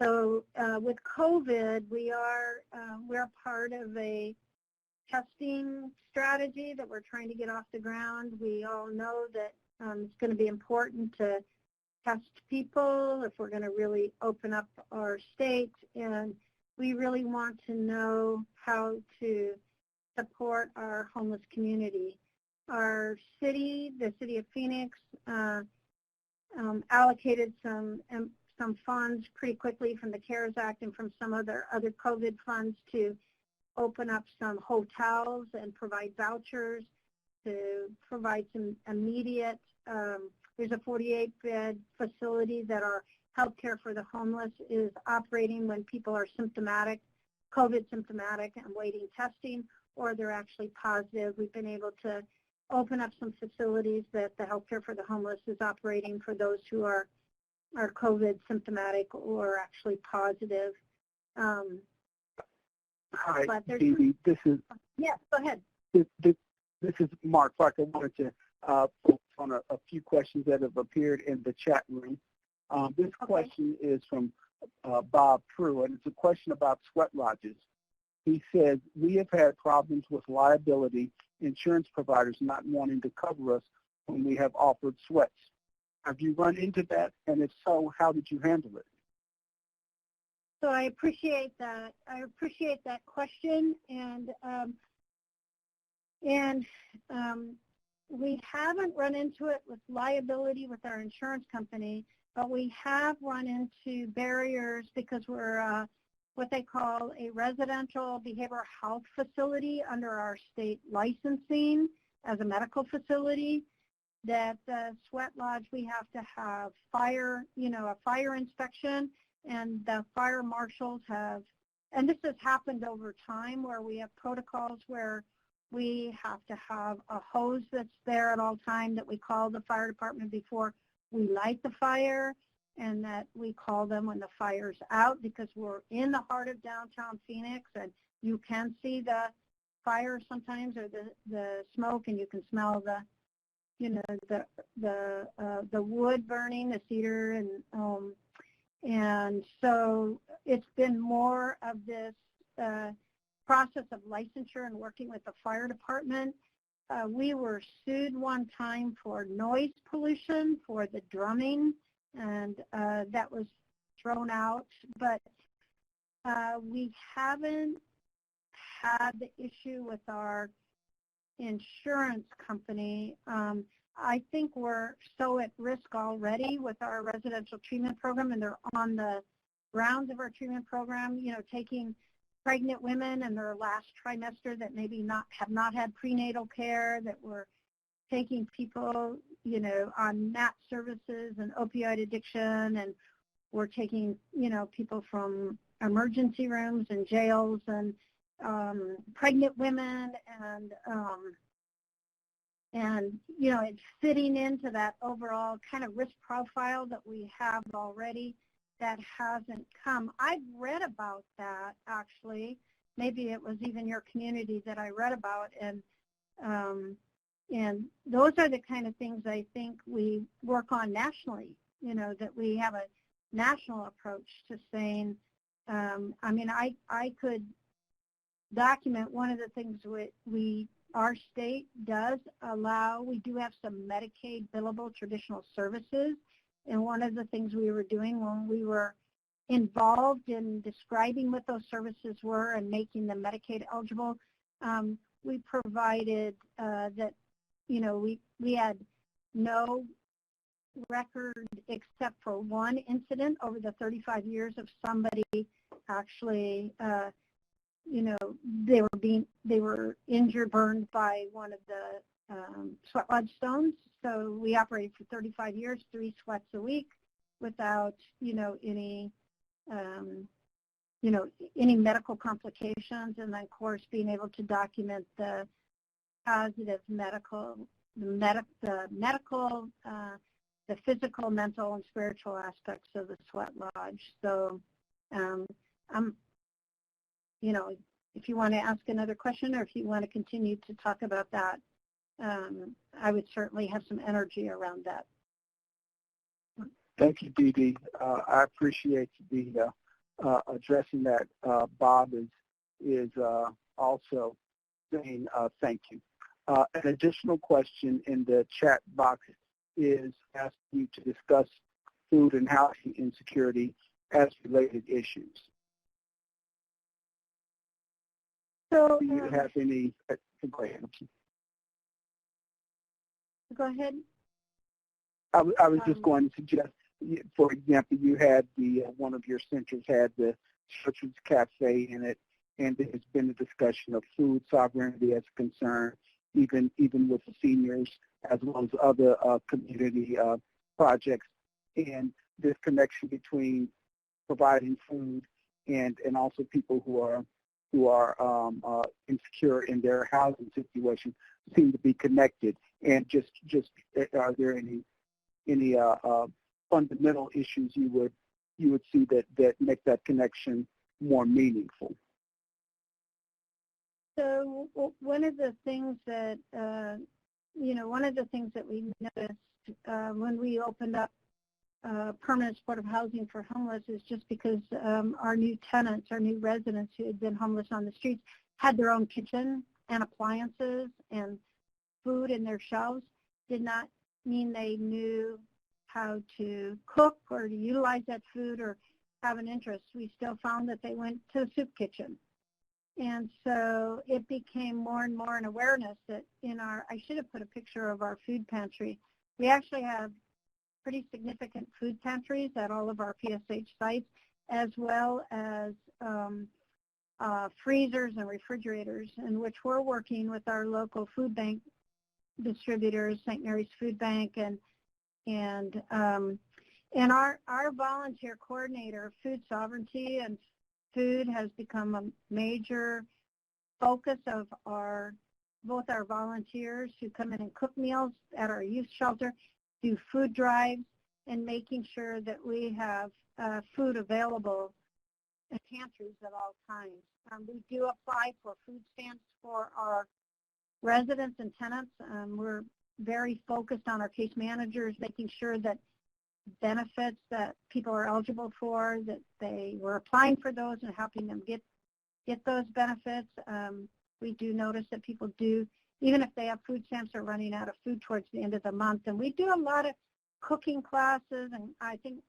So with COVID, we're part of a testing strategy that we're trying to get off the ground. We all know that it's going to be important to test people if we're going to really open up our state, and we really want to know how to support our homeless community. our city, the city of Phoenix, allocated some funds pretty quickly from the CARES Act and from some other COVID funds to open up some hotels and provide vouchers to provide some immediate, there's a 48-bed facility that our healthcare for the homeless is operating when people are symptomatic, COVID symptomatic and waiting testing, or they're actually positive. We've been able to open up some facilities that the healthcare for the homeless is operating for those who are COVID symptomatic or actually positive. Hi, Dee. This is yes. Go ahead. This is Mark Clark. I wanted to focus on a few questions that have appeared in the chat room. This question is from Bob Prue, and it's a question about sweat lodges. He says, we have had problems with liability, insurance providers not wanting to cover us when we have offered sweats. Have you run into that? And if so, how did you handle it? So I appreciate that. I appreciate that question, and we haven't run into it with liability with our insurance company, but we have run into barriers because we're what they call a residential behavioral health facility under our state licensing as a medical facility. That the sweat lodge, we have to have fire, a fire inspection, and the fire marshals have, and this has happened over time where we have protocols where we have to have a hose that's there at all time that we call the fire department before we light the fire, and that we call them when the fire's out, because we're in the heart of downtown Phoenix and you can see the fire sometimes, or the smoke, and you can smell the wood burning, the cedar, and so it's been more of this process of licensure and working with the fire department. We were sued one time for noise pollution for the drumming, and that was thrown out, but we haven't had the issue with our insurance company. I think we're so at risk already with our residential treatment program, and they're on the grounds of our treatment program, taking pregnant women in their last trimester that maybe have not had prenatal care, that we're taking people, on MAP services and opioid addiction, and we're taking, people from emergency rooms and jails, and pregnant women, and it's fitting into that overall kind of risk profile that we have already that hasn't come. I've read about that, actually. Maybe it was even your community that I read about, and those are the kind of things I think we work on nationally, that we have a national approach to saying, I could document one of the things our state does allow. We do have some Medicaid billable traditional services, and one of the things we were doing when we were involved in describing what those services were and making them Medicaid eligible, we provided that, we had no record except for one incident over the 35 years of somebody actually they were injured, burned by one of the sweat lodge stones. So we operated for 35 years, 3 sweats a week, without any medical complications, and then of course being able to document the positive the physical, mental, and spiritual aspects of the sweat lodge. So if you want to ask another question, or if you want to continue to talk about that, I would certainly have some energy around that. Thank you, Dee Dee. I appreciate the addressing that. Bob is also saying thank you. An additional question in the chat box is asking you to discuss food and housing insecurity as related issues. So, do you have any? Go ahead. Go ahead. I was just going to suggest, for example, you had one of your centers had the Church's Cafe in it, and there's been a discussion of food sovereignty as a concern, even with the seniors as well as other community projects, and this connection between providing food and also people who are insecure in their housing situation seem to be connected. And just are there any fundamental issues you would see that make that connection more meaningful? So one of the things that we noticed when we opened up permanent supportive housing for homeless is just because our new tenants, our new residents who had been homeless on the streets had their own kitchen and appliances and food in their shelves, did not mean they knew how to cook or to utilize that food or have an interest. We still found that they went to the soup kitchen. And so it became more and more an awareness that I should have put a picture of our food pantry. We actually have pretty significant food pantries at all of our PSH sites, as well as freezers and refrigerators, in which we're working with our local food bank distributors, St. Mary's Food Bank, and our volunteer coordinator, food sovereignty and food has become a major focus of both our volunteers who come in and cook meals at our youth shelter, do food drives, and making sure that we have food available in pantries at all times. We do apply for food stamps for our residents and tenants. We're very focused on our case managers, making sure that benefits that people are eligible for, that they were applying for those and helping them get those benefits. We do notice that people do, even if they have food stamps, are running out of food towards the end of the month. And we do a lot of cooking classes, and I think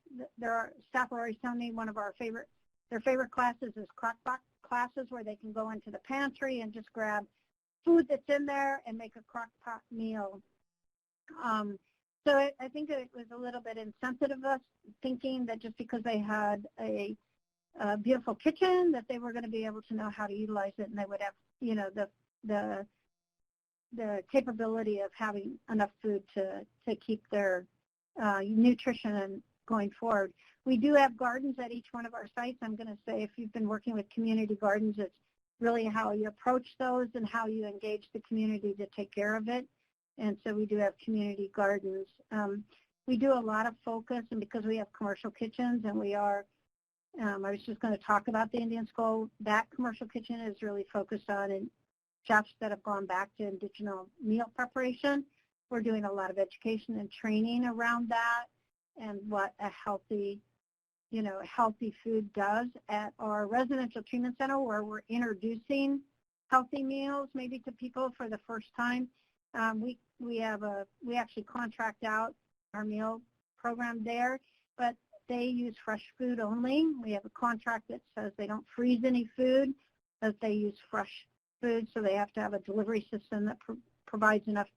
staff are always telling me one of their favorite classes is crock-pot classes, where they can go into the pantry and just grab food that's in there and make a crock-pot meal. So I think it was a little bit insensitive of us thinking that just because they had a beautiful kitchen that they were going to be able to know how to utilize it, and they would have, the capability of having enough food to keep their nutrition going forward. We do have gardens at each one of our sites. I'm going to say if you've been working with community gardens, it's really how you approach those and how you engage the community to take care of it. And so we do have community gardens. We do a lot of focus, and because we have commercial kitchens, and we are, I was just going to talk about the Indian School, that commercial kitchen is really focused on chefs that have gone back to indigenous meal preparation. We're doing a lot of education and training around that and what a healthy food does at our residential treatment center, where we're introducing healthy meals maybe to people for the first time. We actually contract out our meal program there, but they use fresh food only. We have a contract that says they don't freeze any food, that they use fresh food, so they have to have a delivery system that provides enough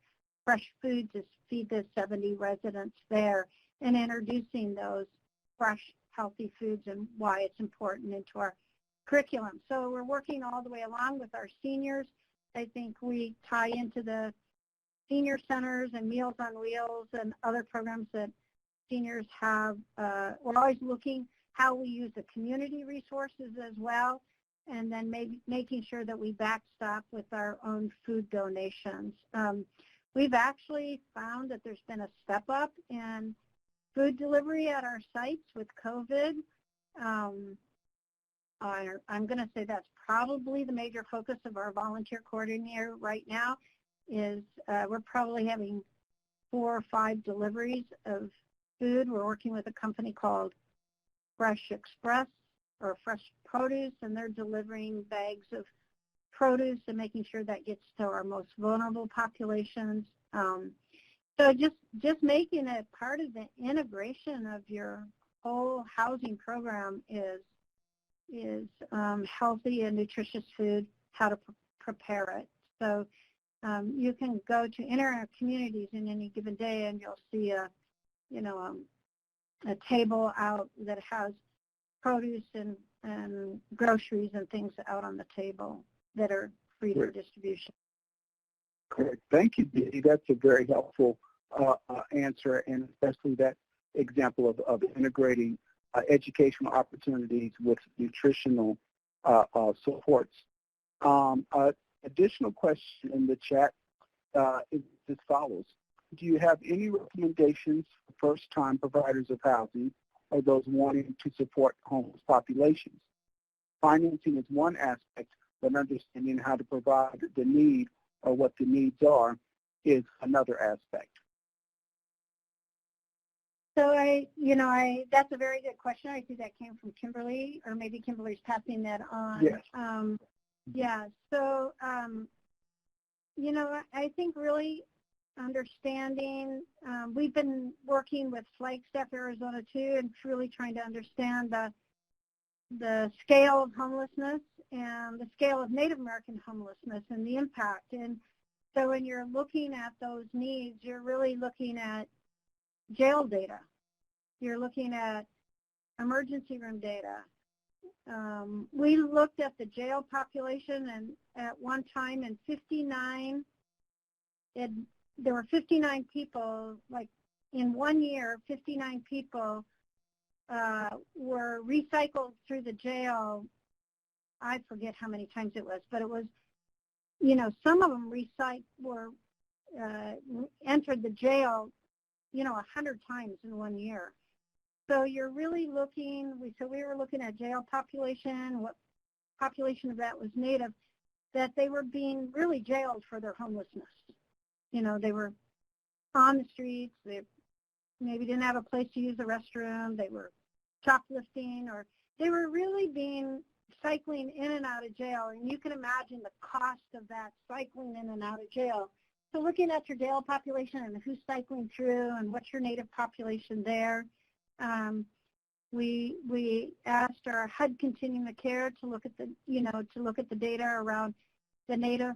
fresh food to feed the 70 residents there, and introducing those fresh, healthy foods and why it's important into our curriculum. So we're working all the way along with our seniors. I think we tie into the senior centers and Meals on Wheels and other programs that seniors have. We're always looking how we use the community resources as well, and then maybe making sure that we backstop with our own food donations. We've actually found that there's been a step up in food delivery at our sites with COVID. I'm going to say that's probably the major focus of our volunteer coordinator right now. Is we're probably having 4 or 5 deliveries of food. We're working with a company called Fresh Express or Fresh Produce, and they're delivering bags of produce and making sure that gets to our most vulnerable populations. So just making it part of the integration of your whole housing program is healthy and nutritious food, how to prepare it. So You can go to inner communities in any given day, and you'll see a table out that has produce and groceries and things out on the table that are free for distribution. Great. Thank you, Dee. That's a very helpful answer, and especially that example of integrating educational opportunities with nutritional supports. Additional question in the chat is as follows. Do you have any recommendations for first-time providers of housing or those wanting to support homeless populations? Financing is one aspect, but understanding how to provide the need or what the needs are is another aspect. So that's a very good question. I think that came from Kimberly, or maybe Kimberly's passing that on. Yes. So, I think really understanding, we've been working with Flagstaff, Arizona too, and truly trying to understand the scale of homelessness and the scale of Native American homelessness and the impact. And so when you're looking at those needs, you're really looking at jail data. You're looking at emergency room data. We looked at the jail population, and at one time in 59, there were 59 people, like in 1 year, 59 people were recycled through the jail. I forget how many times it was, but it was, some of them entered the jail, 100 times in 1 year. So you're really looking, we were looking at jail population, what population of that was Native, that they were being really jailed for their homelessness. They were on the streets, they maybe didn't have a place to use the restroom, they were shoplifting, or they were really cycling in and out of jail. And you can imagine the cost of that, cycling in and out of jail. So looking at your jail population and who's cycling through and what's your Native population there. We asked our HUD continuum of care to look at the data around the Native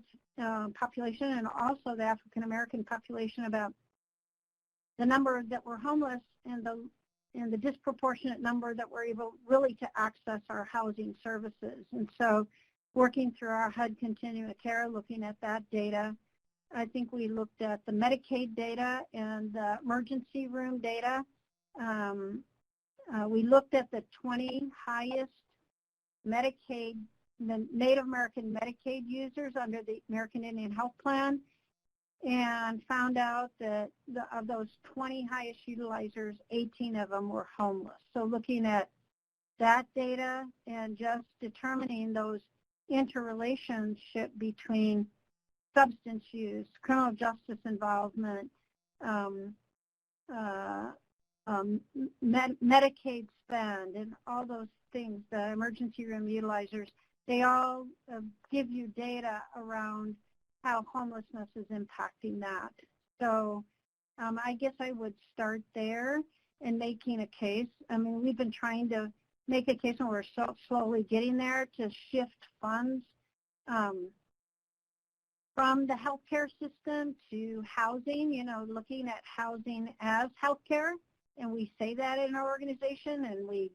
population and also the African American population about the number that were homeless and the disproportionate number that were able really to access our housing services. And so working through our HUD continuum of care, looking at that data. I think we looked at the Medicaid data and the emergency room data. We looked at the 20 highest Medicaid, the Native American Medicaid users under the American Indian Health Plan, and found out that of those 20 highest utilizers, 18 of them were homeless. So looking at that data and just determining those interrelationship between substance use, criminal justice involvement, Medicaid spend, and all those things, the emergency room utilizers, they all give you data around how homelessness is impacting that. So I guess I would start there in making a case. I mean, we've been trying to make a case, and we're slowly getting there, to shift funds from the healthcare system to housing, looking at housing as healthcare. And we say that in our organization, and we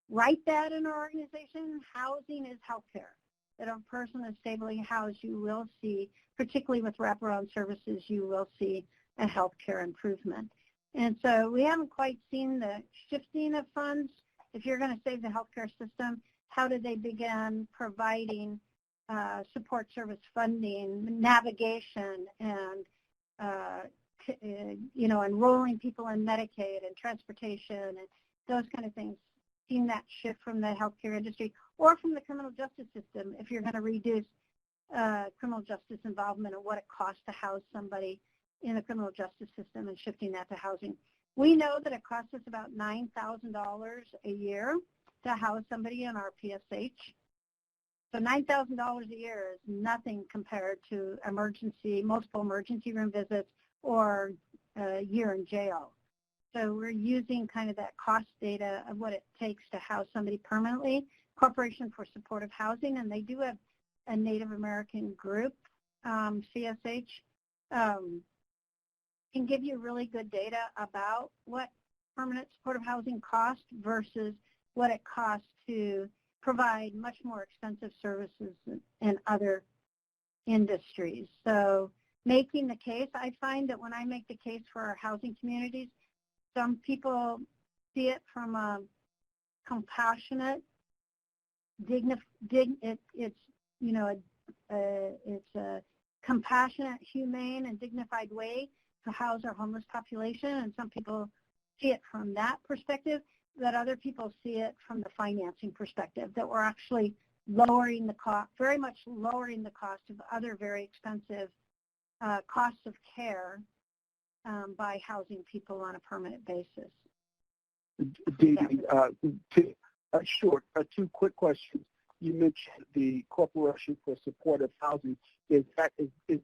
write that in our organization. Housing is healthcare. That a person is stably housed, you will see, particularly with wraparound services, you will see a healthcare improvement. And so we haven't quite seen the shifting of funds. If you're going to save the healthcare system, how do they begin providing support service funding, navigation, and enrolling people in Medicaid and transportation and those kind of things? Seen that shift from the healthcare industry or from the criminal justice system, if you're going to reduce criminal justice involvement and what it costs to house somebody in the criminal justice system and shifting that to housing. We know that it costs us about $9,000 a year to house somebody in our PSH. So $9,000 a year is nothing compared to multiple emergency room visits or a year in jail. So we're using kind of that cost data of what it takes to house somebody permanently. Corporation for Supportive Housing, and they do have a Native American group CSH, can give you really good data about what permanent supportive housing costs versus what it costs to provide much more expensive services in other industries. So making the case, I find that when I make the case for our housing communities, some people see it from a compassionate, it's a compassionate, humane, and dignified way to house our homeless population, and some people see it from that perspective, that other people see it from the financing perspective, that we're actually lowering the cost, very much lowering the cost of other very expensive costs of care by housing people on a permanent basis. Two quick questions. You mentioned the Corporation for Supportive Housing. Is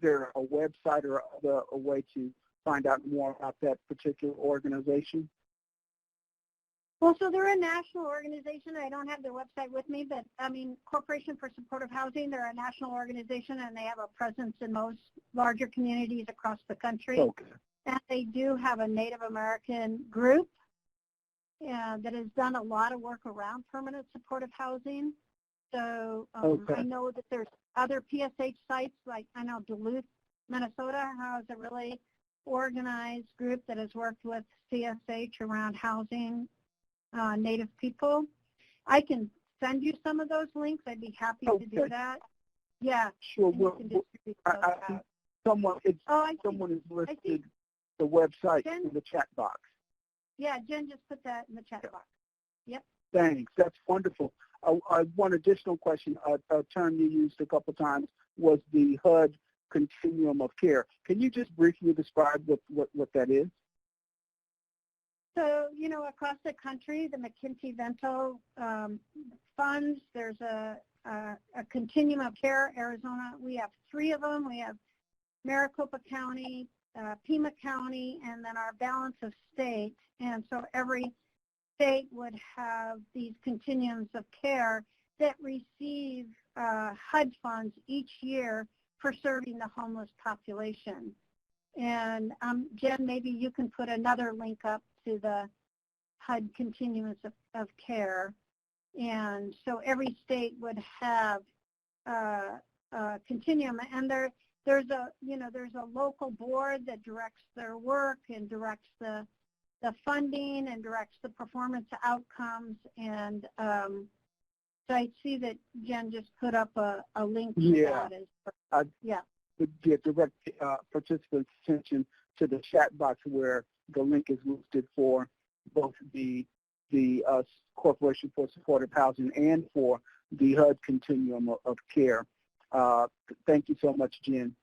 there a website or a way to find out more about that particular organization? Well, so they're a national organization. I don't have their website with me, but I mean, Corporation for Supportive Housing, they're a national organization, and they have a presence in most larger communities across the country. Okay. And they do have a Native American group that has done a lot of work around permanent supportive housing. So I know that there's other PSH sites, like I know Duluth, Minnesota has a really organized group that has worked with CSH around housing Native people. I can send you some of those links. I'd be happy to do that. Yeah. Sure. Someone has listed the website in the chat box. Yeah, Jen just put that in the chat box. Yep. Thanks. That's wonderful. One additional question, a term you used a couple times was the HUD continuum of care. Can you just briefly describe what that is? So, across the country, the McKinsey-Vento funds, there's a continuum of care. Arizona, we have 3 of them. We have Maricopa County, Pima County, and then our balance of state. And so every state would have these continuums of care that receive HUD funds each year for serving the homeless population. And Jen, maybe you can put another link up to the HUD continuums of care. And so every state would have a continuum, and there's a local board that directs their work and directs the funding and directs the performance outcomes. And so I see that Jen just put up a link to that. Direct participants' attention to the chat box where the link is listed for both the Corporation for Supportive Housing and for the HUD continuum of care. Thank you so much, Jen.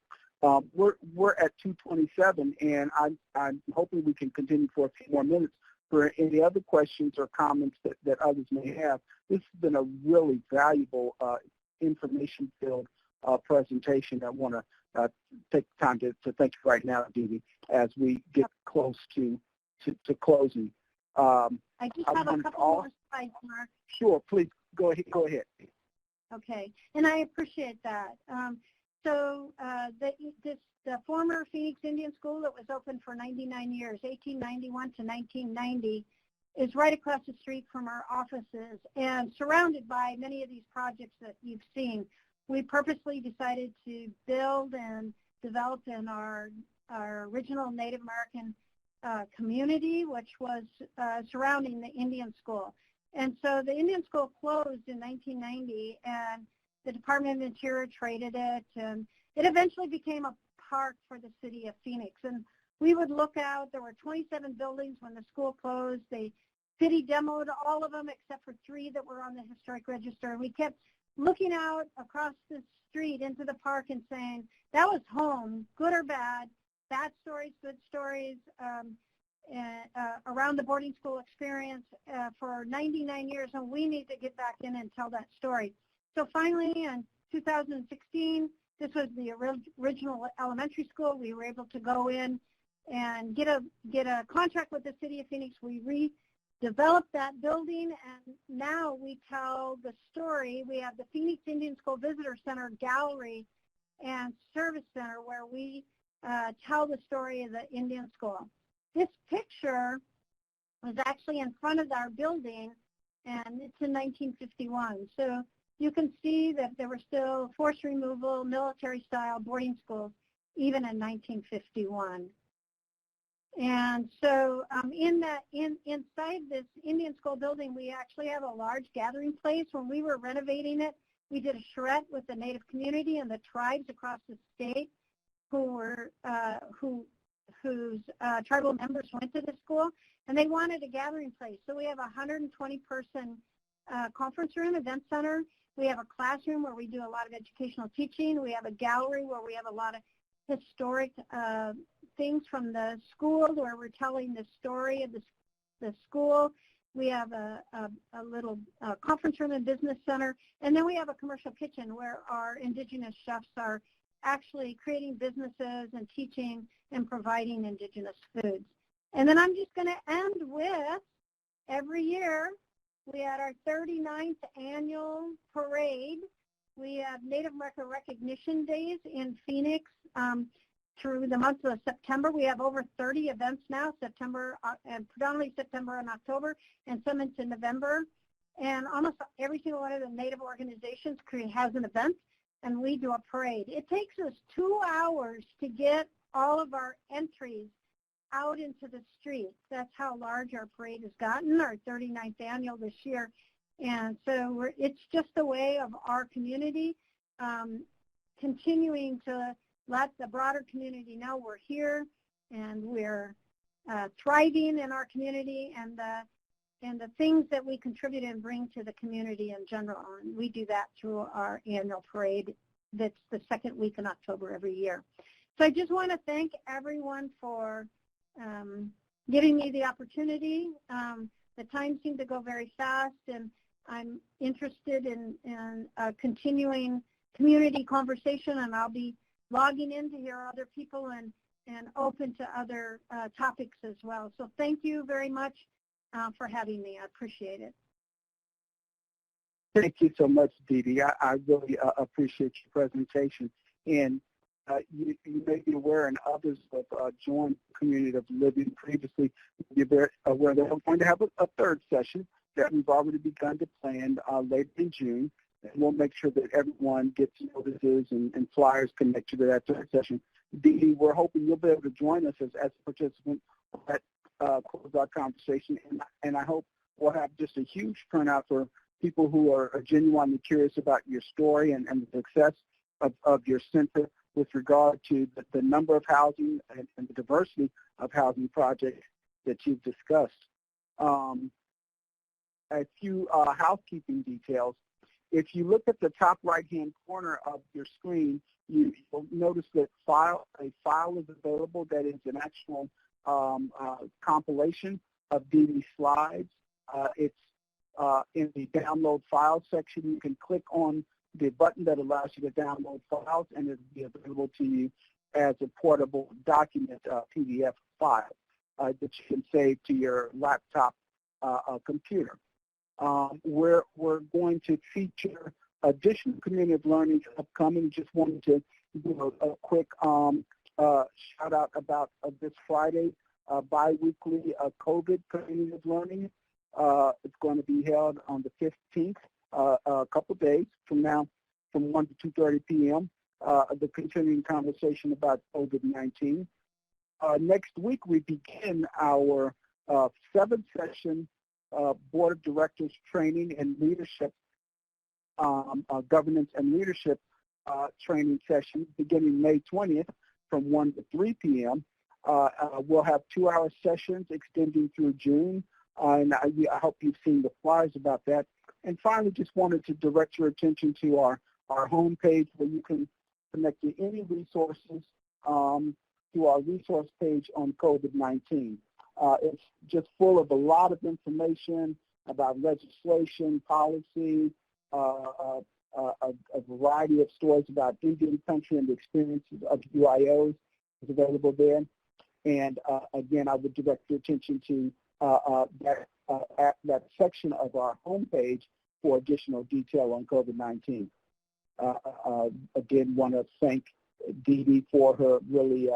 We're at 2:27, and I'm hoping we can continue for a few more minutes for any other questions or comments that others may have. This has been a really valuable information-filled presentation. I want to take time to thank you right now, Dee, as we get close to closing. I just have a couple more slides, Mark. Sure, please go ahead. Okay, and I appreciate that. The former Phoenix Indian School that was open for 99 years, 1891 to 1990, is right across the street from our offices and surrounded by many of these projects that you've seen. We purposely decided to build and develop in our original Native American community, which was surrounding the Indian School. And so the Indian School closed in 1990, and the Department of Interior traded it, and it eventually became a park for the city of Phoenix. And we would look out, there were 27 buildings when the school closed. The city demoed all of them except for 3 that were on the historic register. And we kept looking out across the street into the park and saying, that was home, good or bad stories, good stories, around the boarding school experience for 99 years, and we need to get back in and tell that story. So finally, in 2016, this was the original elementary school. We were able to go in and get a contract with the city of Phoenix. We redeveloped that building, and now we tell the story. We have the Phoenix Indian School Visitor Center Gallery and service center where we tell the story of the Indian school. This picture was actually in front of our building, and it's in 1951. So you can see that there were still forced removal, military-style boarding schools, even in 1951. And so inside this Indian school building, we actually have a large gathering place. When we were renovating it, we did a charrette with the Native community and the tribes across the state whose tribal members went to the school, and they wanted a gathering place. So we have a 120-person conference room, event center. We have a classroom where we do a lot of educational teaching. We have a gallery where we have a lot of historic things from the school where we're telling the story of the school. We have a little conference room and business center. And then we have a commercial kitchen where our indigenous chefs are actually creating businesses and teaching and providing indigenous foods. And then I'm just going to end with, every year, we had our 39th annual parade. We have Native American Recognition Days in Phoenix through the month of September. We have over 30 events now, September, and predominantly September and October, and some into November. And almost every single one of the Native organizations has an event, and we do a parade. It takes us 2 hours to get all of our entries out into the streets. That's how large our parade has gotten, our 39th annual this year. And so it's just a way of our community continuing to let the broader community know we're here and we're thriving in our community and the things that we contribute and bring to the community in general. And we do that through our annual parade that's the second week in October every year. So I just want to thank everyone for giving me the opportunity. The time seemed to go very fast, and I'm interested in continuing community conversation, and I'll be logging in to hear other people and open to other topics as well. So thank you very much for having me. I appreciate it. Thank you so much, Dee Dee. I really appreciate your presentation. And you may be aware, and others have joined the community of living previously, you're aware that we're going to have a third session that we've already begun to plan later in June. And we'll make sure that everyone gets notices and flyers connected to that third session. Dee Dee, we're hoping you'll be able to join us as a participant at Close Our Conversation. And I hope we'll have just a huge turnout for people who are genuinely curious about your story and the success of your center with regard to the number of housing and the diversity of housing projects that you've discussed. A few housekeeping details. If you look at the top right-hand corner of your screen, you'll notice that a file is available that is an actual compilation of Dee Dee's slides. It's in the download file section. You can click on the button that allows you to download files, and it'll be available to you as a portable document PDF file that you can save to your laptop computer. We're going to feature additional community of learning upcoming. Just wanted to do a quick shout out about this Friday, bi-weekly COVID community of learning. It's going to be held on the 15th, a couple days from now, from 1 to 2:30 p.m., the continuing conversation about COVID-19. Next week, we begin our 7th session Board of Directors Training and Leadership, Governance and Leadership training session beginning May 20th from 1 to 3 p.m. We'll have 2-hour sessions extending through June, and I hope you've seen the flyers about that. And finally, just wanted to direct your attention to our homepage where you can connect to any resources to our resource page on COVID-19. It's just full of a lot of information about legislation, policy, a variety of stories about Indian country and the experiences of UIOs is available there. And again, I would direct your attention to that section of our homepage for additional detail on COVID-19. Again, want to thank Dee Dee for her really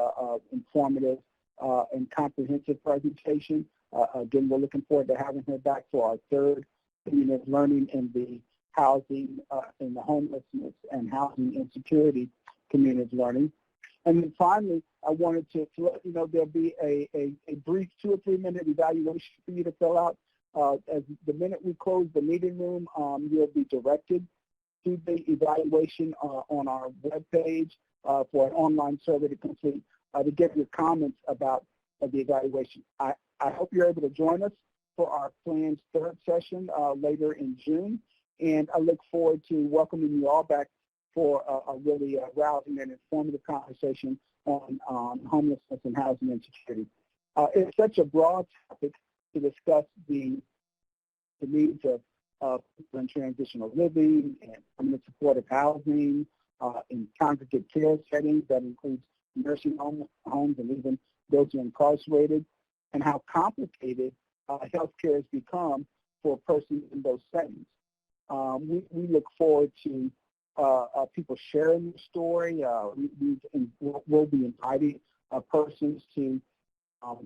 informative and comprehensive presentation. Again, we're looking forward to having her back for our third community of learning in the housing, in the homelessness and housing insecurity community of learning. And then finally, I wanted to let you know there'll be a brief 2 or 3 minute evaluation for you to fill out. As the minute we close the meeting room, you'll be directed to the evaluation on our webpage for an online survey to complete to get your comments about the evaluation. I hope you're able to join us for our planned third session later in June, and I look forward to welcoming you all back for a really rousing and informative conversation on homelessness and housing insecurity. It's such a broad topic to discuss the needs of people in transitional living and permanent supportive housing, in congregate care settings that includes nursing homes and even those who are incarcerated, and how complicated healthcare has become for persons in those settings. We look forward to people sharing their story. We'll be inviting persons to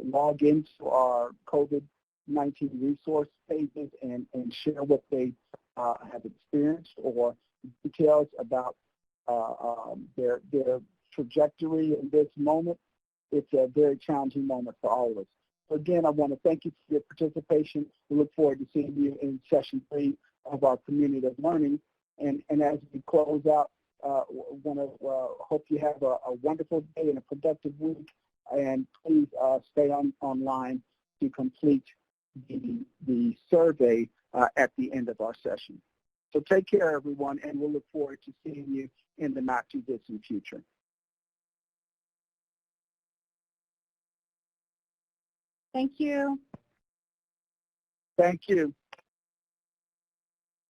log into our COVID-19 resource pages and share what they have experienced or details about their trajectory in this moment. It's a very challenging moment for all of us. So again, I want to thank you for your participation. We look forward to seeing you in session 3 of our community of learning. And as we close out, hope you have a wonderful day and a productive week. And please stay online to complete the survey at the end of our session. So take care, everyone, and we'll look forward to seeing you in the not-too-distant future. Thank you. Thank you.